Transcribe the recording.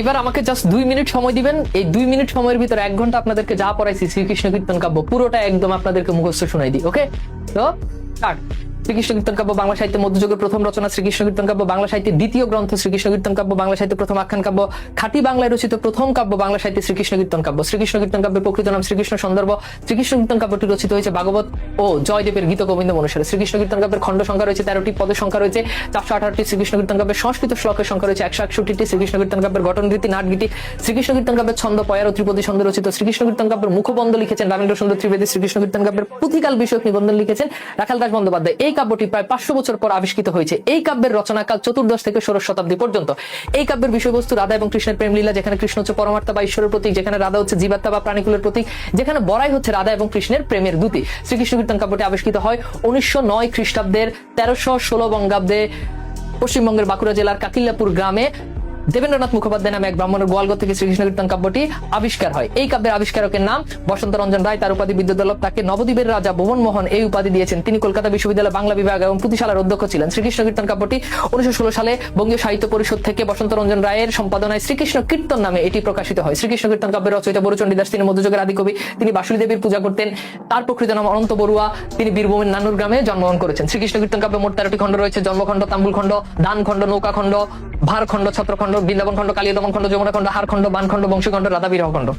এবার আমাকে just 2 minute সময় দিবেন। এই 2 মিনিট সময়ের ভিতরে 1 ঘন্টা আপনাদেরকে যা পড়াইছি শ্রীকৃষ্ণ কীর্তন কাব্য পুরোটা একদম আপনাদেরকে মুখস্থ শোনাই দিই। ওকে, তো স্টার্ট। শ্রীকৃষ্ণ কীর্তন কাব্য বাংলা সাহিত্যে মধ্যযুগের প্রথম রচনা। শ্রীকৃষ্ণ কীর্তন কাব্য বাংলা সাহিত্যে দ্বিতীয় গ্রন্থ। শ্রীকৃষ্ণ কীর্তন কাব্য বাংলা সাহিত্যে প্রথম আখ্যান কাব্য। খাঁটি বাংলায় রচিত প্রথম কাব্য বাংলা সাহিত্যে শ্রীকৃষ্ণ কীর্তন কাব্য। শ্রীকৃষ্ণ কীর্তন কাব্যের প্রকৃত নাম শ্রীকৃষ্ণ সন্দর্ভ। শ্রীকৃষ্ণ কীর্তন কাব্যটি রচিত হয়েছে ভাগবত ও জয়দেবের গীত গোবিন্দ অনুসারে। শ্রীকৃষ্ণ কীর্তন কাব্যের খণ্ড সংখ্যা রয়েছে 13টি, পদের সংখ্যা রয়েছে 418টি। শ্রীকৃষ্ণ কীর্তন কাব্যের সংস্কৃত শ্লোকের সংখ্যা রয়েছে 161টি। শ্রীকৃষ্ণ কীর্তন কাব্যের গঠন রীতি নাটগীতি। শ্রীকৃষ্ণ কীর্তন কাব্যের ছন্দ পয়ার ও ত্রিপদী ছন্দে রচিত। শ্রীকৃষ্ণ কীর্তন কাব্যের মুখবন্ধ লিখেছেন রামেন্দ্র সুন্দর ত্রিবেদী। শ্রীকৃষ্ণ কীর্তন কাব্যের পুঁথিকাল বিষয়ক নিবন্ধন লিখেছেন রাখাল দাস বন্দ্যোপাধ্যায়। এই কাব্যটি প্রায় 500 বছর পর আবিষ্কৃত হয়েছে। এই কাব্যের রচনাকাল 14 থেকে 16 শতাব্দী পর্যন্ত। এই কাব্যের বিষয়বস্তু রাধা এবং কৃষ্ণের প্রেম লীলা, যেখানে কৃষ্ণ হচ্ছে পরমাত্মা বা ঈশ্বরের প্রতীক, যেখানে রাধা হচ্ছে জীবাত্মা বা প্রাণীকুলের প্রতীক, যেখানে বড়াই হচ্ছে রাধা এবং কৃষ্ণের প্রেমের দূতি। শ্রীকৃষ্ণ কীর্তন কাব্যটি আবিষ্কৃত হয় 1909 খ্রিস্টাব্দের 1316 বঙ্গাব্দে পশ্চিমবঙ্গের বাঁকুড়া জেলার কাকিল্লাপুর গ্রামে দেবেন্দ্রনাথ মুখোপাধ্যায় নামে এক ব্রাহ্মণের গোয়ালঘর থেকে শ্রীকৃষ্ণ কীর্তন কাব্যটি আবিষ্কার হয়। এই কাব্যের আবিষ্কারকের নাম বসন্ত রঞ্জন রায়। তার উপাধি বিদ্যাধর। তাকে নবদ্বীপের রাজা ভুবন মোহন এই উপাধি দিয়েছেন। তিনি কলকাতা বিশ্ববিদ্যালয় বাংলা বিভাগ এবং পুঁথিশালার অধ্যক্ষ ছিলেন। শ্রীকৃষ্ণ কীর্তন কাব্যটি 1916 সালে বঙ্গীয় সাহিত্য পরিষদ থেকে বসন্ত রঞ্জন রায়ের সম্পাদনায় শ্রীকৃষ্ণ কীর্তন নামে এটি প্রকাশিত হয়। শ্রীকৃষ্ণ কীর্তন কাব্যের রচয়িতা বড়ুচণ্ডী দাস। তিনি মধ্যযুগের আদিকবি। তিনি বাসুলী দেবীর পূজা করতেন। তার প্রকৃত নাম অনন্ত বড়ুয়া। তিনি বীরভূমের নানুর গ্রামে জন্মগ্রহণ করেছেন। শ্রীকৃষ্ণ কীর্তন কাব্যে মোট 13টি খণ্ড রয়েছে: জন্মখণ্ড, তাম্বুল খণ্ড, দান খণ্ড, নৌকা খণ্ড, ভার খণ্ড, ছত্রখণ্ড, বৃন্দাবন খণ্ড, কালিয়দমন খণ্ড, যমুনা খণ্ড, হার খণ্ড, বান খণ্ড, বংশী খণ্ড, রাধা বিরহ খণ্ড।